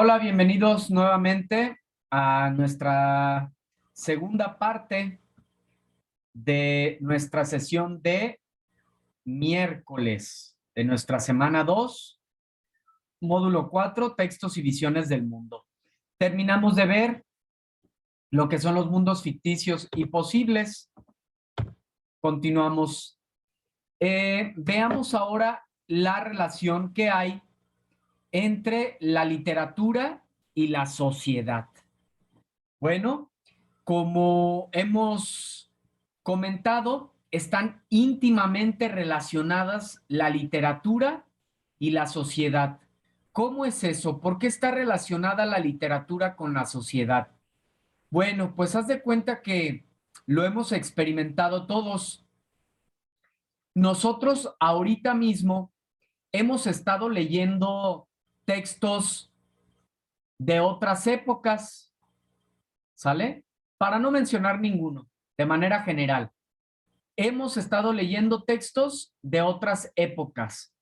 Hola, bienvenidos nuevamente a nuestra segunda parte de nuestra sesión de miércoles de nuestra semana 2, módulo 4, textos y visiones del mundo. Terminamos de ver lo que son los mundos ficticios y posibles. Continuamos. Veamos ahora la relación que hay entre la literatura y la sociedad. Bueno, como hemos comentado, están íntimamente relacionadas la literatura y la sociedad. ¿Cómo es eso? ¿Por qué está relacionada la literatura con la sociedad? Bueno, pues haz de cuenta que lo hemos experimentado todos. Nosotros ahorita mismo hemos estado leyendo textos de otras épocas, ¿sale? Para no mencionar ninguno, de manera general. Hemos estado leyendo textos de otras épocas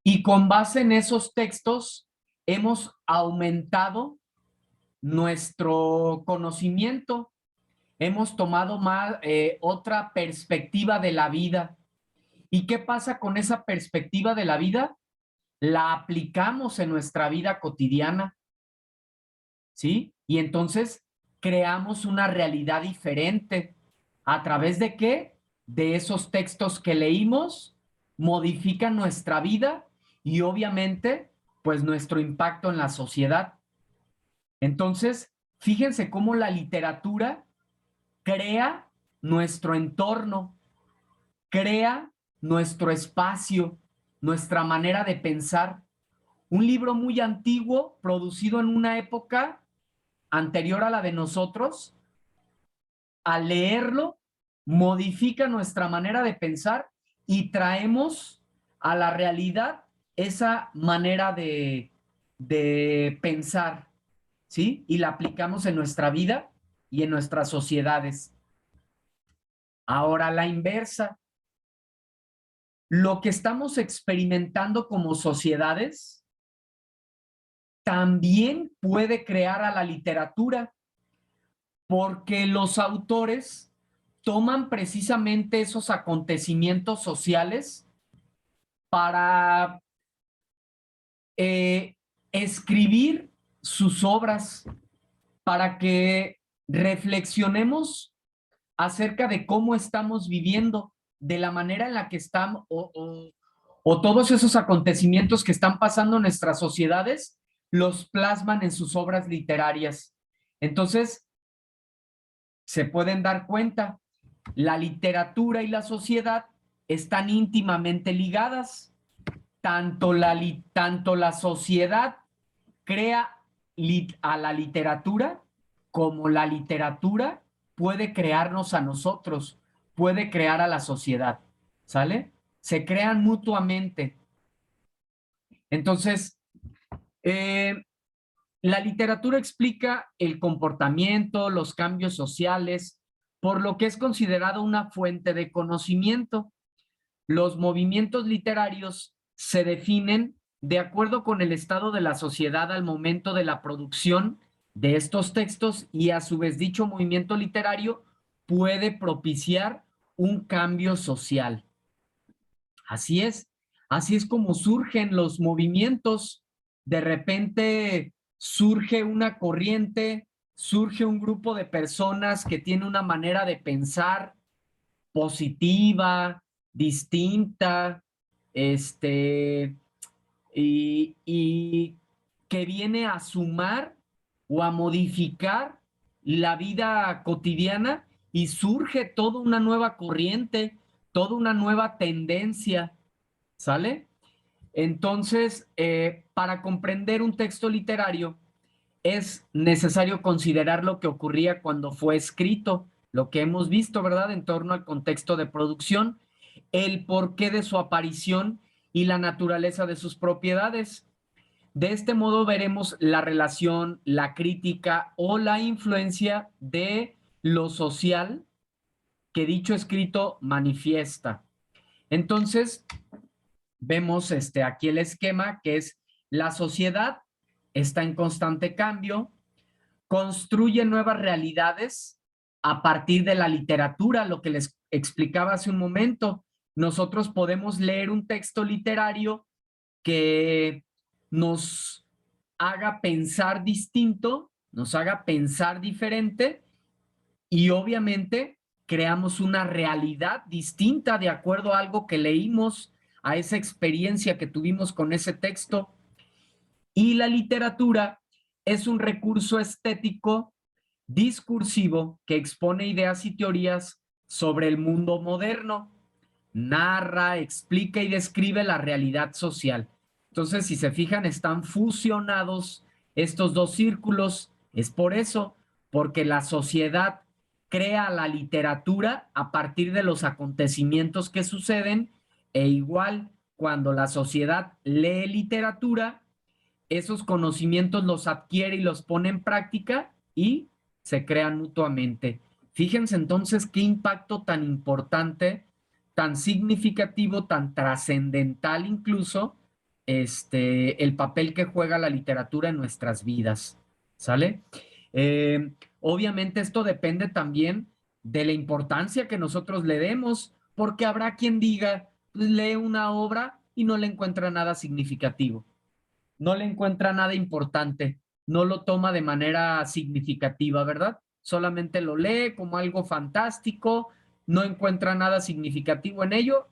y con base en esos textos hemos aumentado nuestro conocimiento, hemos tomado más, otra perspectiva de la vida. ¿Y qué pasa con esa perspectiva de la vida? La aplicamos en nuestra vida cotidiana, ¿sí? Y entonces creamos una realidad diferente. ¿A través de qué? De esos textos que leímos, modifican nuestra vida y obviamente, pues nuestro impacto en la sociedad. Entonces, fíjense cómo la literatura crea nuestro entorno, crea nuestro espacio, nuestra manera de pensar. Un libro muy antiguo, producido en una época anterior a la de nosotros, al leerlo, modifica nuestra manera de pensar y traemos a la realidad esa manera de pensar, ¿sí? Y la aplicamos en nuestra vida y en nuestras sociedades. Ahora, la inversa, lo que estamos experimentando como sociedades también puede crear a la literatura, porque los autores toman precisamente esos acontecimientos sociales para eh, escribir sus obras, para que reflexionemos acerca de cómo estamos viviendo, de la manera en la que estamos, o todos esos acontecimientos que están pasando en nuestras sociedades, los plasman en sus obras literarias. Entonces, se pueden dar cuenta, la literatura y la sociedad están íntimamente ligadas. Tanto la sociedad crea a la literatura como la literatura puede crearnos a nosotros, puede crear a la sociedad, ¿sale? Se crean mutuamente. Entonces, eh, la literatura explica el comportamiento, los cambios sociales, por lo que es considerado una fuente de conocimiento. Los movimientos literarios se definen de acuerdo con el estado de la sociedad al momento de la producción de estos textos y a su vez dicho movimiento literario puede propiciar un cambio social. Así es como surgen los movimientos. De repente surge una corriente, surge un grupo de personas que tiene una manera de pensar positiva, distinta, este, y que viene a sumar o a modificar la vida cotidiana y surge toda una nueva corriente, toda una nueva tendencia, ¿sale? Entonces, para comprender un texto literario es necesario considerar lo que ocurría cuando fue escrito, lo que hemos visto, ¿verdad? En torno al contexto de producción, el porqué de su aparición y la naturaleza de sus propiedades. De este modo veremos la relación, la crítica o la influencia de lo social que dicho escrito manifiesta. Entonces, vemos aquí el esquema que es la sociedad está en constante cambio, construye nuevas realidades a partir de la literatura, lo que les explicaba hace un momento. Nosotros podemos leer un texto literario que nos haga pensar distinto, nos haga pensar diferente y obviamente creamos una realidad distinta de acuerdo a algo que leímos, a esa experiencia que tuvimos con ese texto. Y la literatura es un recurso estético discursivo que expone ideas y teorías sobre el mundo moderno, narra, explica y describe la realidad social. Entonces, si se fijan, están fusionados estos dos círculos. Es por eso, porque la sociedad crea la literatura a partir de los acontecimientos que suceden e igual cuando la sociedad lee literatura, esos conocimientos los adquiere y los pone en práctica y se crean mutuamente. Fíjense entonces qué impacto tan importante, tan significativo, tan trascendental incluso, el papel que juega la literatura en nuestras vidas, ¿sale? Obviamente esto depende también de la importancia que nosotros le demos, porque habrá quien diga, pues, lee una obra y no le encuentra nada significativo, no le encuentra nada importante, no lo toma de manera significativa, ¿verdad? Solamente lo lee como algo fantástico, no encuentra nada significativo en ello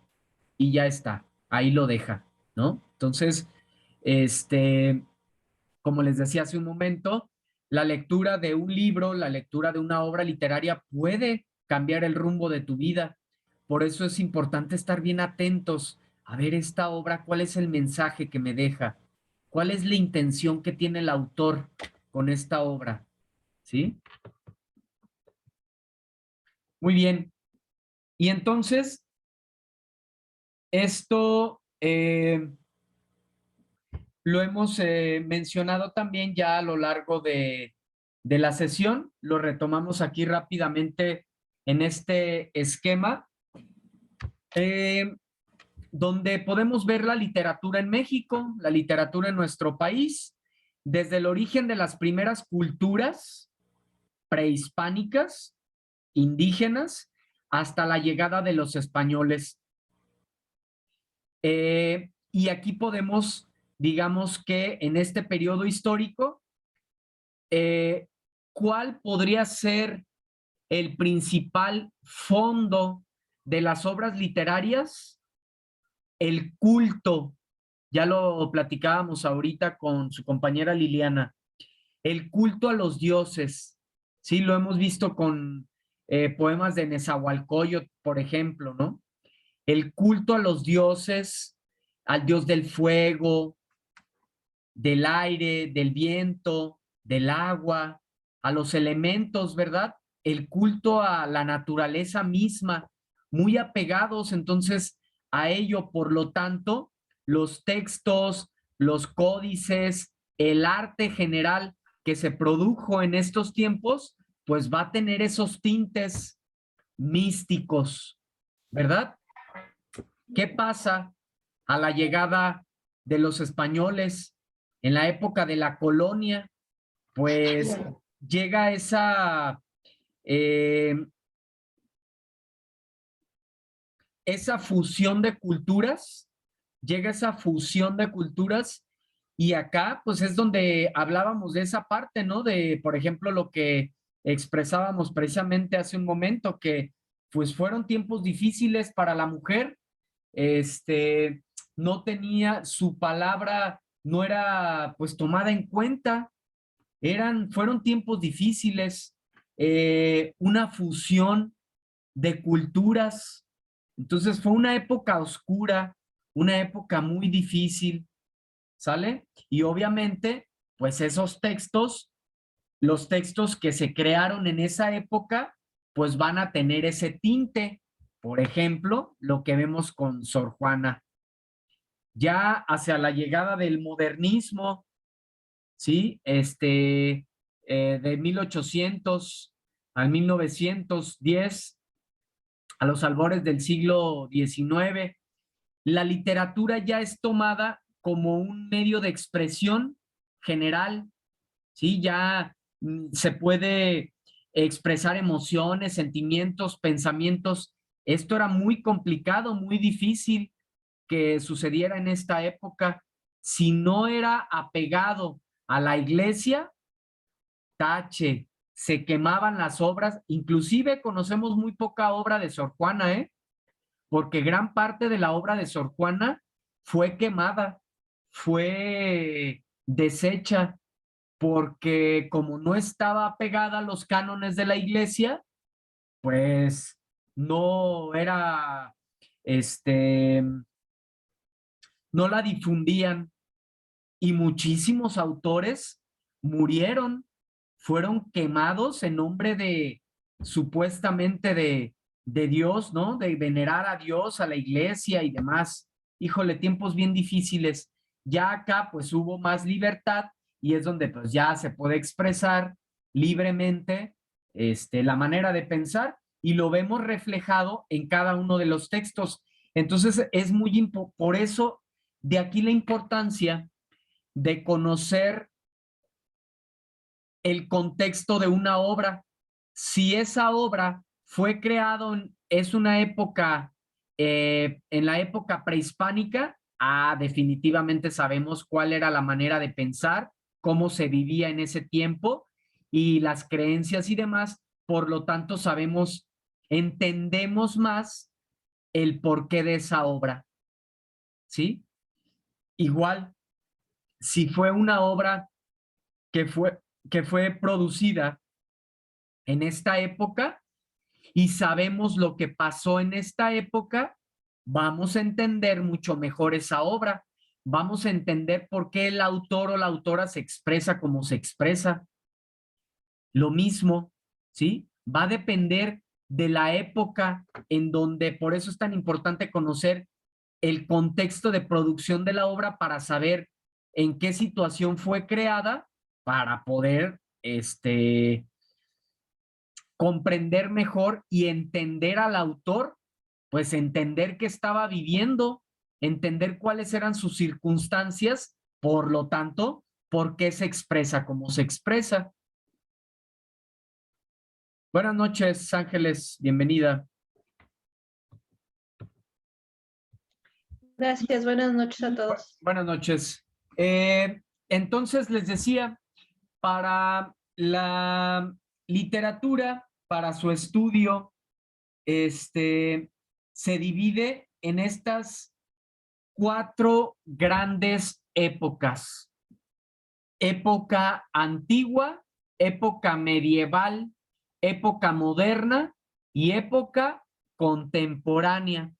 y ya está, ahí lo deja, ¿no? Entonces, como les decía hace un momento, la lectura de un libro, la lectura de una obra literaria puede cambiar el rumbo de tu vida. Por eso es importante estar bien atentos a ver esta obra, cuál es el mensaje que me deja, cuál es la intención que tiene el autor con esta obra, ¿sí? Muy bien. Y entonces, esto lo hemos mencionado también ya a lo largo de la sesión. Lo retomamos aquí rápidamente en este esquema, eh, donde podemos ver la literatura en México, la literatura en nuestro país, desde el origen de las primeras culturas prehispánicas, indígenas, hasta la llegada de los españoles. Y aquí podemos, digamos que en este periodo histórico, ¿cuál podría ser el principal fondo de las obras literarias? El culto. Ya lo platicábamos ahorita con su compañera Liliana. El culto a los dioses. Sí, lo hemos visto con poemas de Nezahualcóyotl, por ejemplo, ¿no? El culto a los dioses, al dios del fuego, del aire, del viento, del agua, a los elementos, ¿verdad? El culto a la naturaleza misma, muy apegados entonces a ello. Por lo tanto, los textos, los códices, el arte general que se produjo en estos tiempos, pues va a tener esos tintes místicos, ¿verdad? ¿Qué pasa a la llegada de los españoles en la época de la colonia? Pues llega eh, esa fusión de culturas, llega esa fusión de culturas y acá pues es donde hablábamos de esa parte, ¿no? De, por ejemplo, lo que expresábamos precisamente hace un momento, que pues fueron tiempos difíciles para la mujer, este, no tenía su palabra, no era pues tomada en cuenta, fueron tiempos difíciles, una fusión de culturas, entonces fue una época oscura, una época muy difícil, ¿sale? Y obviamente, pues esos textos, los textos que se crearon en esa época, pues van a tener ese tinte. Por ejemplo, lo que vemos con Sor Juana. Ya hacia la llegada del modernismo, ¿sí? De 1800 al 1910, a los albores del siglo XIX, la literatura ya es tomada como un medio de expresión general, ¿sí? Ya se puede expresar emociones, sentimientos, pensamientos. Esto era muy complicado, muy difícil que sucediera en esta época. Si no era apegado a la iglesia, tache, se quemaban las obras. Inclusive conocemos muy poca obra de Sor Juana, ¿eh? Porque gran parte de la obra de Sor Juana fue quemada, fue deshecha, porque como no estaba pegada a los cánones de la iglesia, pues no era, este, no la difundían y muchísimos autores murieron, fueron quemados en nombre de supuestamente de Dios, ¿no? De venerar a Dios, a la iglesia y demás. Híjole, tiempos bien difíciles. Ya acá pues hubo más libertad y es donde pues ya se puede expresar libremente la manera de pensar y lo vemos reflejado en cada uno de los textos. Entonces es muy por eso de aquí la importancia de conocer el contexto de una obra. Si esa obra fue creada es una época, en la época prehispánica, definitivamente sabemos cuál era la manera de pensar, cómo se vivía en ese tiempo y las creencias y demás. Por lo tanto, sabemos, entendemos más el porqué de esa obra, ¿sí? Igual, si fue una obra que fue, que fue producida en esta época y sabemos lo que pasó en esta época, vamos a entender mucho mejor esa obra. Vamos a entender por qué el autor o la autora se expresa como se expresa. Lo mismo, ¿sí? Va a depender de la época en donde, por eso es tan importante conocer el contexto de producción de la obra para saber en qué situación fue creada para poder comprender mejor y entender al autor, pues entender qué estaba viviendo, entender cuáles eran sus circunstancias, por lo tanto, por qué se expresa como se expresa. Buenas noches, Ángeles, bienvenida. Gracias, buenas noches a todos. Buenas noches. Entonces les decía, para la literatura, para su estudio, se divide en estas 4 grandes épocas. Época antigua, época medieval, época moderna y época contemporánea.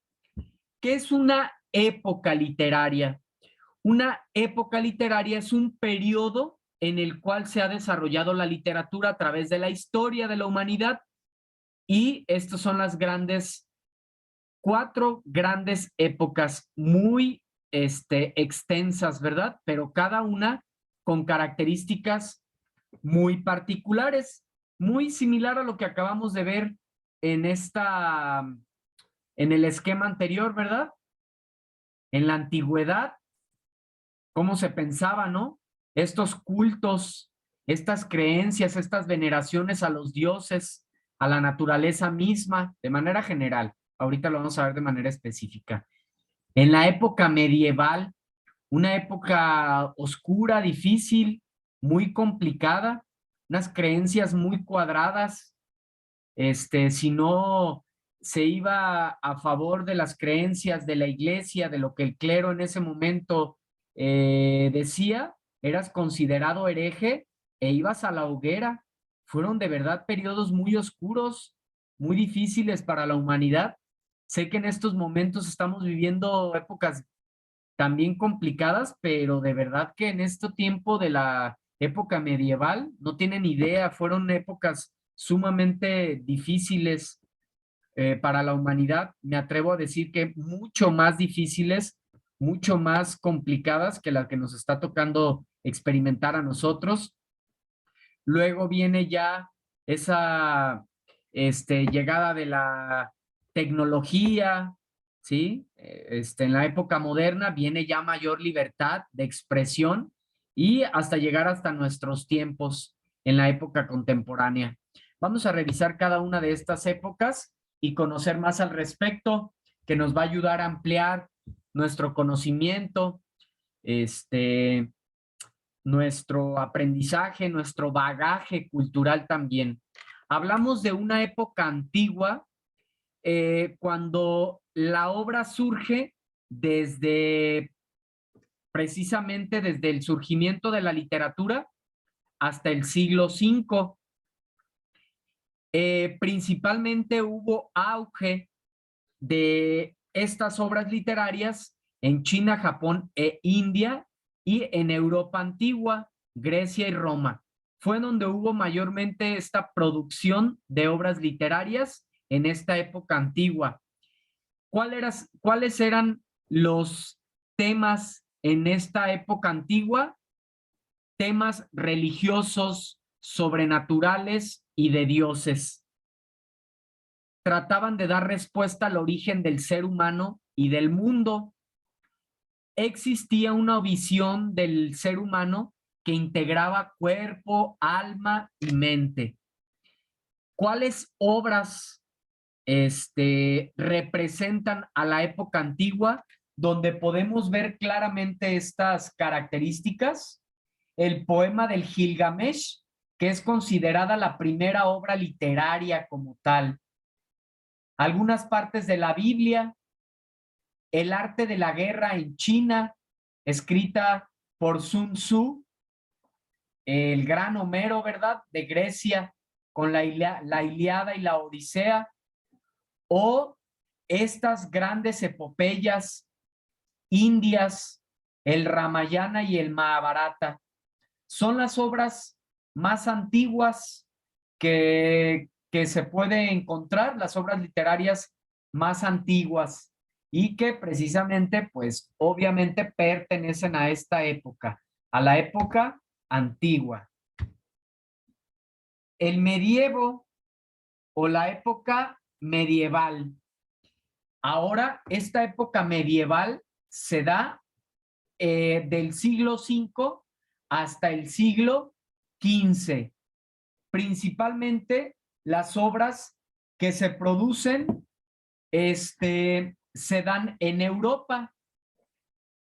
¿Qué es una época literaria? Una época literaria es un periodo en el cual se ha desarrollado la literatura a través de la historia de la humanidad y estas son las 4 grandes épocas muy extensas, ¿verdad? Pero cada una con características muy particulares, muy similar a lo que acabamos de ver en en el esquema anterior, ¿verdad? En la antigüedad, cómo se pensaba, ¿no? Estos cultos, estas creencias, estas veneraciones a los dioses, a la naturaleza misma, de manera general. Ahorita lo vamos a ver de manera específica. En la época medieval, una época oscura, difícil, muy complicada, unas creencias muy cuadradas, si no se iba a favor de las creencias de la iglesia, de lo que el clero en ese momento decía, eras considerado hereje e ibas a la hoguera. Fueron de verdad periodos muy oscuros, muy difíciles para la humanidad. Sé que en estos momentos estamos viviendo épocas también complicadas, pero de verdad que en este tiempo de la época medieval, no tienen idea, fueron épocas sumamente difíciles para la humanidad. Me atrevo a decir que mucho más difíciles, mucho más complicadas que la que nos está tocando experimentar a nosotros. Luego viene ya esa llegada de la tecnología, ¿sí? En la época moderna viene ya mayor libertad de expresión y hasta llegar hasta nuestros tiempos en la época contemporánea. Vamos a revisar cada una de estas épocas y conocer más al respecto, que nos va a ayudar a ampliar nuestro conocimiento, nuestro aprendizaje, nuestro bagaje cultural también. Hablamos de una época antigua, cuando la obra surge precisamente desde el surgimiento de la literatura hasta el siglo V. Principalmente hubo auge de estas obras literarias en China, Japón e India, y en Europa antigua, Grecia y Roma. Fue donde hubo mayormente esta producción de obras literarias en esta época antigua. ¿Cuáles eran los temas en esta época antigua? Temas religiosos, sobrenaturales y de dioses. Trataban de dar respuesta al origen del ser humano y del mundo. Existía una visión del ser humano que integraba cuerpo, alma y mente. ¿Cuáles obras representan a la época antigua donde podemos ver claramente estas características? El poema del Gilgamesh, que es considerada la primera obra literaria como tal. Algunas partes de la Biblia, el arte de la guerra en China, escrita por Sun Tzu, el gran Homero, ¿verdad? De Grecia, con la Ilíada y la Odisea, o estas grandes epopeyas indias, el Ramayana y el Mahabharata. Son las obras más antiguas que se puede encontrar, las obras literarias más antiguas, y que precisamente, pues, obviamente pertenecen a esta época, a la época antigua. El medievo o la época medieval. Ahora, esta época medieval se da del siglo V hasta el siglo XV. Principalmente las obras que se producen se dan en Europa.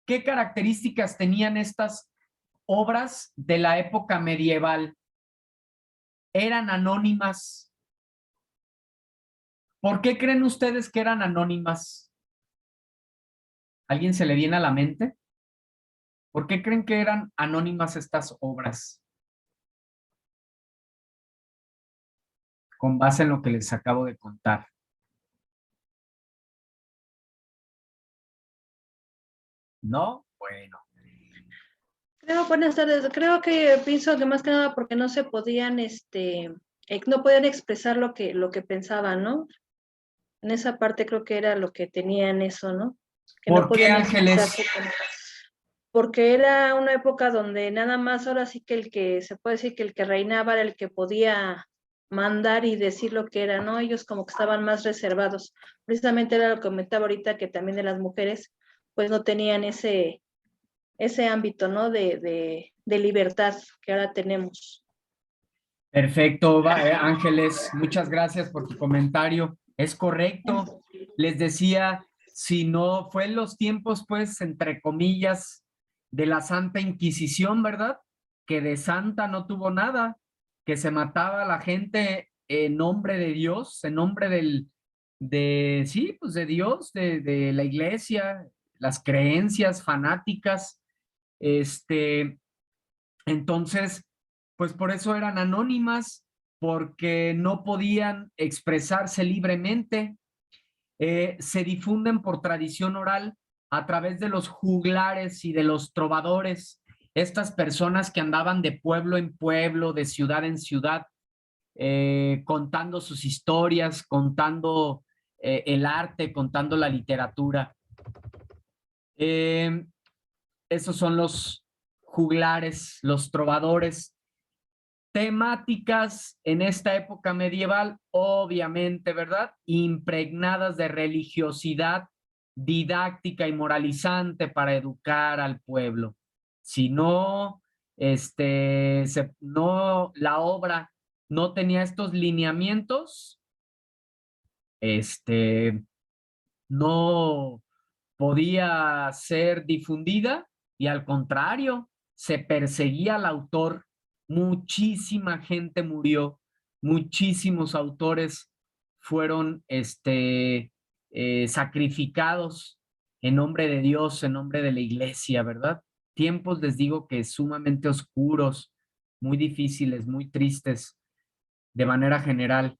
¿Qué características tenían estas obras de la época medieval? Eran anónimas. ¿Por qué creen ustedes que eran anónimas? ¿Alguien se le viene a la mente? ¿Por qué creen que eran anónimas estas obras? Con base en lo que les acabo de contar. ¿No? Bueno. Buenas tardes. Creo que pienso que más que nada porque no se podían, no podían expresar lo que pensaban, ¿no? En esa parte creo que era lo que tenían eso, ¿no? Que no ¿Por qué, podían Ángeles? expresarse porque era una época donde nada más ahora sí que el que se puede decir que el que reinaba era el que podía mandar y decir lo que era, ¿no? Ellos como que estaban más reservados. Precisamente era lo que comentaba ahorita que también de las mujeres pues no tenían ese ámbito, ¿no? De libertad que ahora tenemos. Perfecto, Ángeles, muchas gracias por tu comentario. Es correcto. Les decía, si no fue en los tiempos, pues, entre comillas, de la Santa Inquisición, ¿verdad? Que de santa no tuvo nada, que se mataba a la gente en nombre de Dios, en nombre sí, pues de Dios, de la iglesia, las creencias fanáticas. Entonces, pues por eso eran anónimas, porque no podían expresarse libremente. Se difunden por tradición oral a través de los juglares y de los trovadores, estas personas que andaban de pueblo en pueblo, de ciudad en ciudad, contando sus historias, contando el arte, contando la literatura. Esos son los juglares, los trovadores. Temáticas en esta época medieval, obviamente, ¿verdad? Impregnadas de religiosidad didáctica y moralizante para educar al pueblo. Si no no, la obra no tenía estos lineamientos, no podía ser difundida y al contrario, se perseguía al autor. Muchísima gente murió, muchísimos autores fueron sacrificados en nombre de Dios, en nombre de la iglesia, ¿verdad? Tiempos, les digo, que sumamente oscuros, muy difíciles, muy tristes de manera general.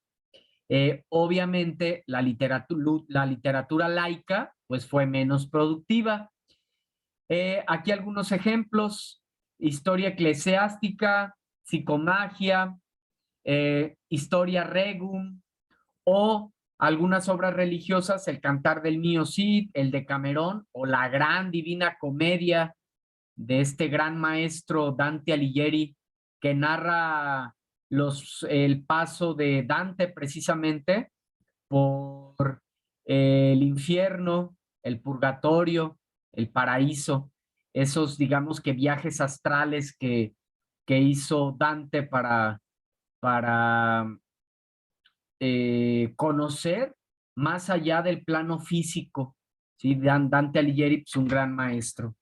Obviamente la literatura laica pues fue menos productiva. Aquí algunos ejemplos: historia eclesiástica, psicomagia, historia regum, o algunas obras religiosas, el Cantar del Mío Cid, el Decamerón, o la gran Divina Comedia de este gran maestro Dante Alighieri, que narra el paso de Dante precisamente por el infierno, el purgatorio, el paraíso, esos, digamos, que viajes astrales que hizo Dante para conocer más allá del plano físico. ¿Sí? Dante Alighieri es un gran maestro.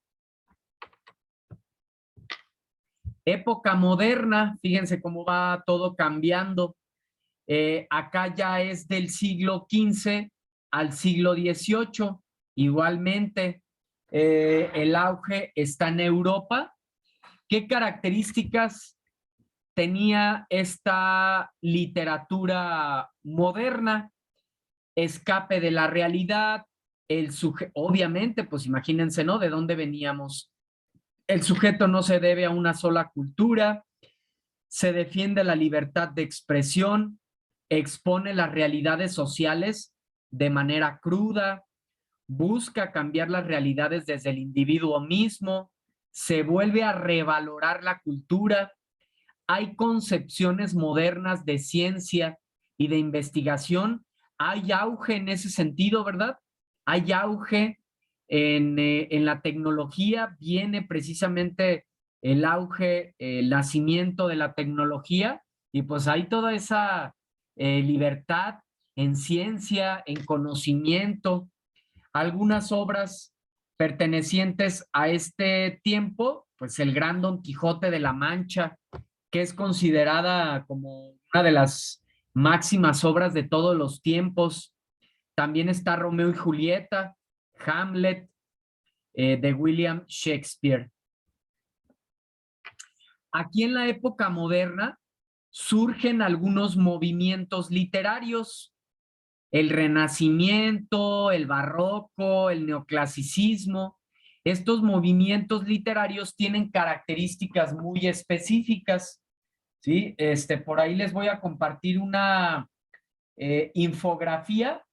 Época moderna, fíjense cómo va todo cambiando. Acá ya es del siglo XV al siglo XVIII. Igualmente, el auge está en Europa. ¿Qué características tenía esta literatura moderna? Escape de la realidad, obviamente, pues imagínense, ¿no? ¿De dónde veníamos? El sujeto no se debe a una sola cultura, se defiende la libertad de expresión, expone las realidades sociales de manera cruda, busca cambiar las realidades desde el individuo mismo, se vuelve a revalorar la cultura, hay concepciones modernas de ciencia y de investigación, hay auge en ese sentido, ¿verdad? Hay auge en la tecnología, viene precisamente el auge, el nacimiento de la tecnología, y pues hay toda esa libertad en ciencia, en conocimiento. Algunas obras pertenecientes a este tiempo, pues el Gran Don Quijote de la Mancha, que es considerada como una de las máximas obras de todos los tiempos. También está Romeo y Julieta, Hamlet, de William Shakespeare. Aquí en la época moderna surgen algunos movimientos literarios: el Renacimiento, el Barroco, el Neoclasicismo. Estos movimientos literarios tienen características muy específicas, ¿sí? Por ahí les voy a compartir una infografía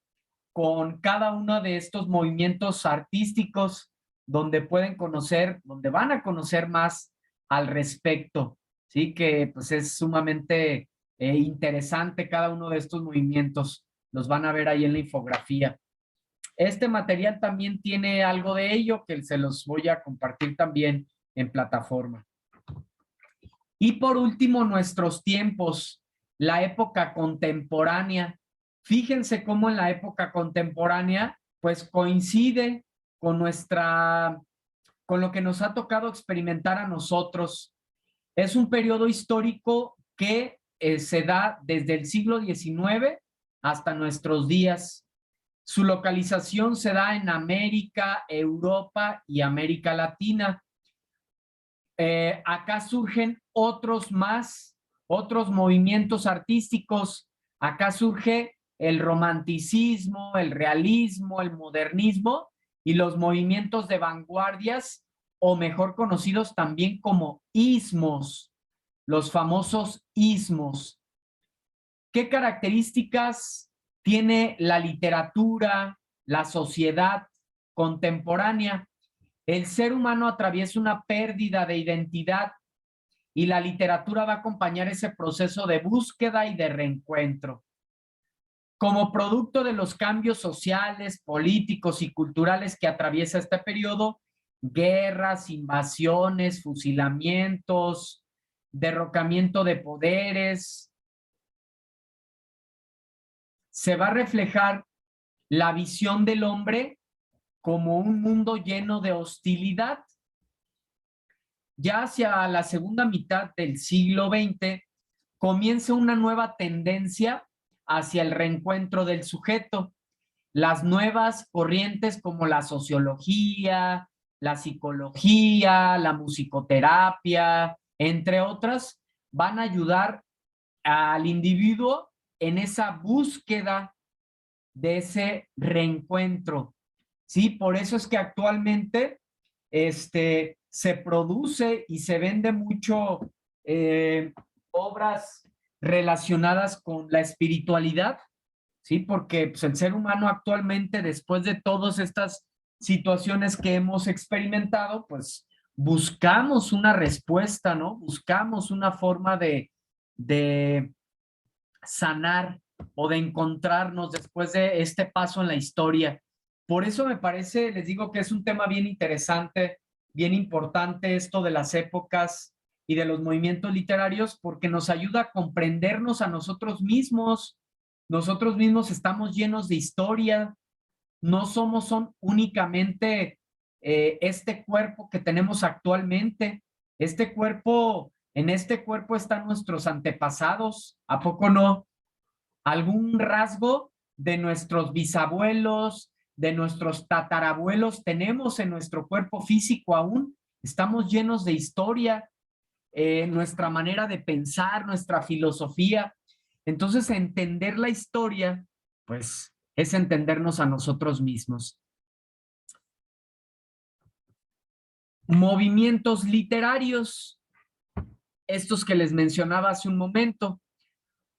con cada uno de estos movimientos artísticos donde pueden conocer, donde van a conocer más al respecto, ¿sí? Que pues es sumamente interesante cada uno de estos movimientos. Los van a ver ahí en la infografía. Este material también tiene algo de ello que se los voy a compartir también en plataforma. Y por último, nuestros tiempos, la época contemporánea. Fíjense cómo en la época contemporánea, pues coincide con con lo que nos ha tocado experimentar a nosotros. Es un periodo histórico que se da desde el siglo XIX hasta nuestros días. Su localización se da en América, Europa y América Latina. Acá surgen otros movimientos artísticos. Acá surge el romanticismo, el realismo, el modernismo y los movimientos de vanguardias, o mejor conocidos también como ismos, los famosos ismos. ¿Qué características tiene la literatura, la sociedad contemporánea? El ser humano atraviesa una pérdida de identidad y la literatura va a acompañar ese proceso de búsqueda y de reencuentro. Como producto de los cambios sociales, políticos y culturales que atraviesa este periodo, guerras, invasiones, fusilamientos, derrocamiento de poderes. Se va a reflejar la visión del hombre como un mundo lleno de hostilidad. Ya hacia la segunda mitad del siglo XX comienza una nueva tendencia hacia el reencuentro del sujeto. Las nuevas corrientes como la sociología, la psicología, la musicoterapia, entre otras, van a ayudar al individuo en esa búsqueda de ese reencuentro. ¿Sí? Por eso es que actualmente se produce y se vende mucho obras relacionadas con la espiritualidad, ¿sí? Porque pues, el ser humano actualmente, después de todas estas situaciones que hemos experimentado, pues buscamos una respuesta, ¿no? Buscamos una forma de sanar o de encontrarnos después de este paso en la historia. Por eso me parece, les digo que es un tema bien interesante, bien importante esto de las épocas y de los movimientos literarios, porque nos ayuda a comprendernos a nosotros mismos. Nosotros mismos estamos llenos de historia, no son únicamente este cuerpo que tenemos actualmente. En este cuerpo están nuestros antepasados, ¿a poco no? Algún rasgo de nuestros bisabuelos, de nuestros tatarabuelos tenemos en nuestro cuerpo físico aún. Estamos llenos de historia, nuestra manera de pensar, nuestra filosofía. Entonces, entender la historia, pues, es entendernos a nosotros mismos. Movimientos literarios, estos que les mencionaba hace un momento,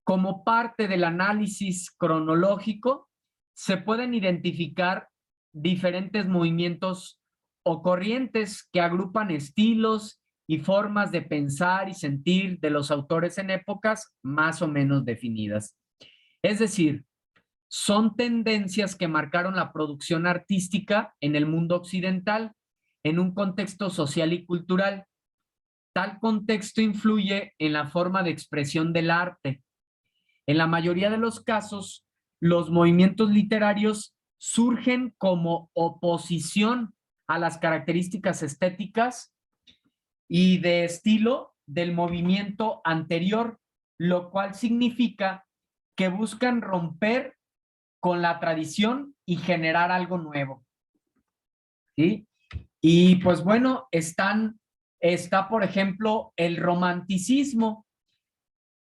como parte del análisis cronológico, se pueden identificar diferentes movimientos o corrientes que agrupan estilos y formas de pensar y sentir de los autores en épocas más o menos definidas. Es decir, son tendencias que marcaron la producción artística en el mundo occidental en un contexto social y cultural. Tal contexto influye en la forma de expresión del arte. En la mayoría de los casos, los movimientos literarios surgen como oposición a las características estéticas y de estilo del movimiento anterior, lo cual significa que buscan romper con la tradición y generar algo nuevo. ¿Sí? Y pues bueno, está por ejemplo el romanticismo,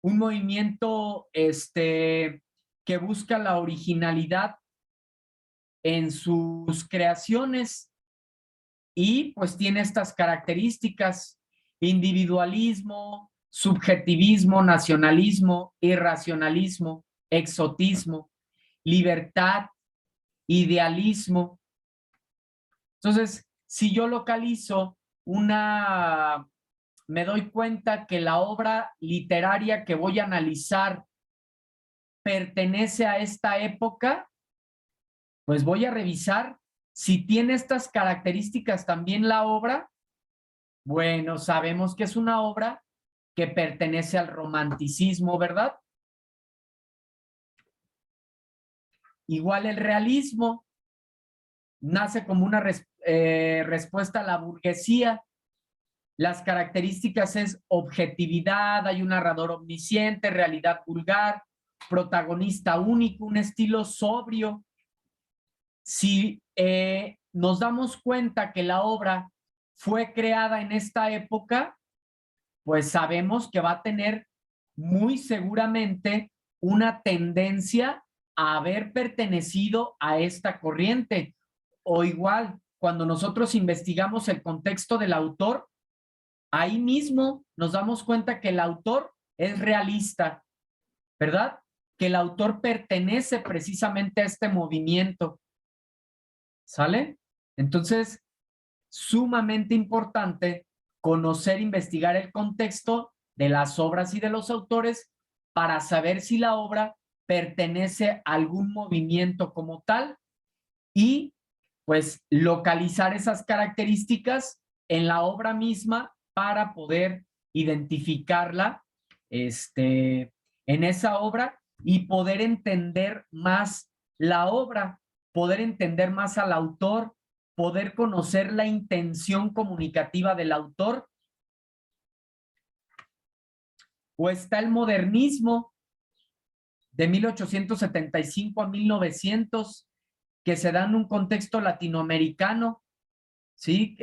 un movimiento que busca la originalidad en sus creaciones y pues tiene estas características: individualismo, subjetivismo, nacionalismo, irracionalismo, exotismo, libertad, idealismo. Entonces, si yo localizo me doy cuenta que la obra literaria que voy a analizar pertenece a esta época, pues voy a revisar si tiene estas características también la obra. Bueno, sabemos que es una obra que pertenece al romanticismo, ¿verdad? Igual el realismo nace como una respuesta a la burguesía. Las características es objetividad, hay un narrador omnisciente, realidad vulgar, protagonista único, un estilo sobrio. Si nos damos cuenta que la obra fue creada en esta época, pues sabemos que va a tener muy seguramente una tendencia a haber pertenecido a esta corriente. O igual, cuando nosotros investigamos el contexto del autor, ahí mismo nos damos cuenta que el autor es realista, ¿verdad? Que el autor pertenece precisamente a este movimiento. ¿Sale? Entonces, sumamente importante conocer, investigar el contexto de las obras y de los autores para saber si la obra pertenece a algún movimiento como tal y pues localizar esas características en la obra misma para poder identificarla en esa obra y poder entender más la obra, poder entender más al autor, poder conocer la intención comunicativa del autor. O está el modernismo de 1875 a 1900, que se da en un contexto latinoamericano, ¿sí?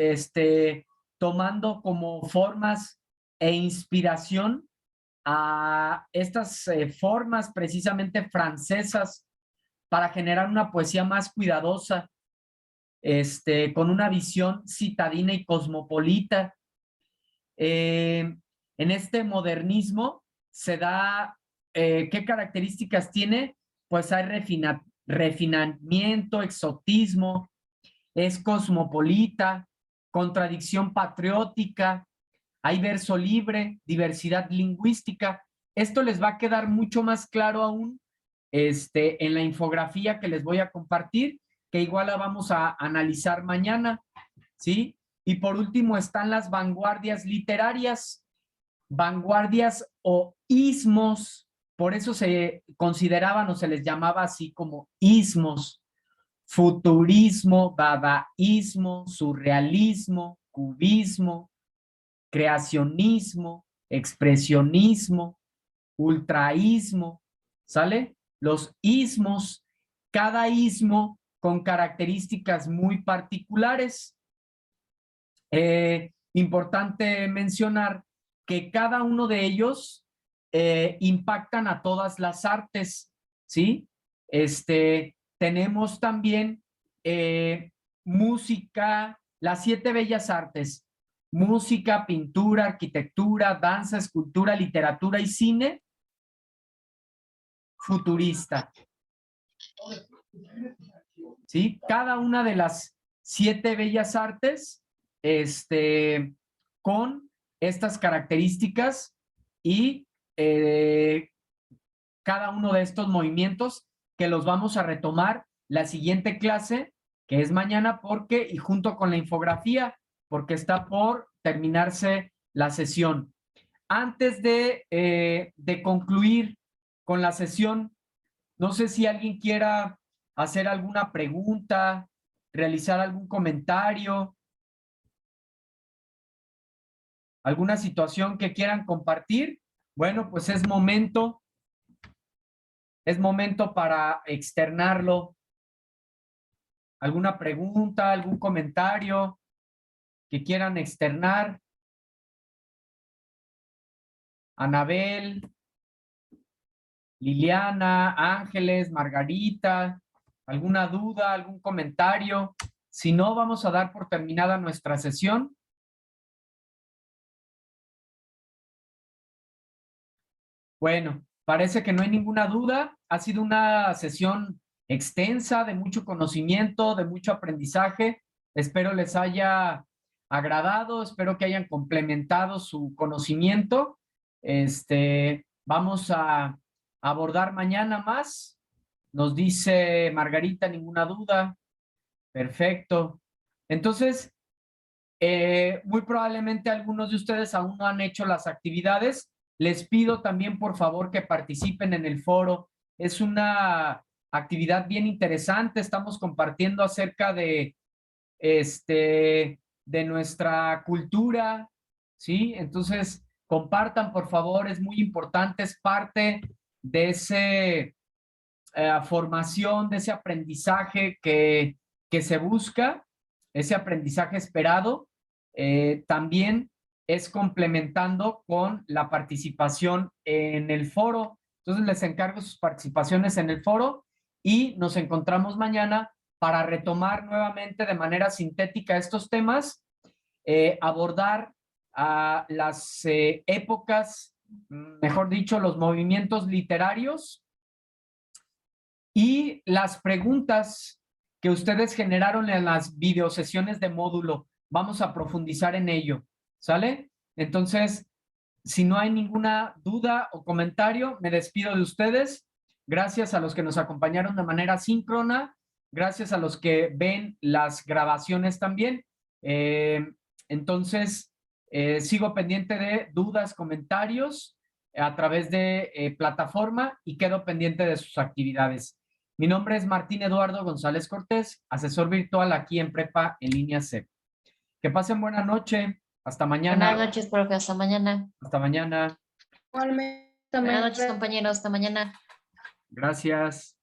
Tomando como formas e inspiración a estas formas precisamente francesas para generar una poesía más cuidadosa, con una visión citadina y cosmopolita. En este modernismo se da, ¿qué características tiene? Pues hay refinamiento, exotismo, es cosmopolita, contradicción patriótica, hay verso libre, diversidad lingüística. Esto les va a quedar mucho más claro aún en la infografía que les voy a compartir, que igual la vamos a analizar mañana, ¿sí? Y por último están las vanguardias literarias, vanguardias o ismos, por eso se consideraban o se les llamaba así como ismos: futurismo, dadaísmo, surrealismo, cubismo, creacionismo, expresionismo, ultraísmo, ¿sale? Los ismos, cada ismo con características muy particulares. Importante mencionar que cada uno de ellos impactan a todas las artes, ¿sí? Tenemos también música, las 7 bellas artes: música, pintura, arquitectura, danza, escultura, literatura y cine futurista, ¿sí? Cada una de las 7 bellas artes, con estas características y cada uno de estos movimientos que los vamos a retomar la siguiente clase, que es mañana, porque, y junto con la infografía, porque está por terminarse la sesión. Antes de concluir con la sesión, no sé si alguien quiera hacer alguna pregunta, realizar algún comentario, alguna situación que quieran compartir. Bueno, pues es momento para externarlo. ¿Alguna pregunta, algún comentario que quieran externar? Anabel, Liliana, Ángeles, Margarita, ¿alguna duda, algún comentario? Si no, vamos a dar por terminada nuestra sesión. Bueno, parece que no hay ninguna duda. Ha sido una sesión extensa, de mucho conocimiento, de mucho aprendizaje. Espero les haya agradado, espero que hayan complementado su conocimiento. Vamos a abordar mañana más. Nos dice Margarita, ninguna duda. Perfecto. Entonces, muy probablemente algunos de ustedes aún no han hecho las actividades. Les pido también, por favor, que participen en el foro. Es una actividad bien interesante. Estamos compartiendo acerca de nuestra cultura, ¿sí? Entonces, compartan, por favor. Es muy importante, es parte de ese formación, de ese aprendizaje que se busca, ese aprendizaje esperado. También es complementando con la participación en el foro. Entonces les encargo sus participaciones en el foro y nos encontramos mañana para retomar nuevamente de manera sintética estos temas, abordar las épocas, mejor dicho, los movimientos literarios y las preguntas que ustedes generaron en las videosesiones de módulo. Vamos a profundizar en ello, ¿sale? Entonces, si no hay ninguna duda o comentario, me despido de ustedes. Gracias a los que nos acompañaron de manera síncrona Gracias a los que ven las grabaciones también. Entonces, sigo pendiente de dudas, comentarios a través de plataforma y quedo pendiente de sus actividades. Mi nombre es Martín Eduardo González Cortés, asesor virtual aquí en Prepa en línea CEP. Que pasen buena noche. Hasta mañana. Buenas noches, profe. Hasta mañana. Hasta mañana. Igualmente, Buenas noches, compañeros. Hasta mañana. Gracias.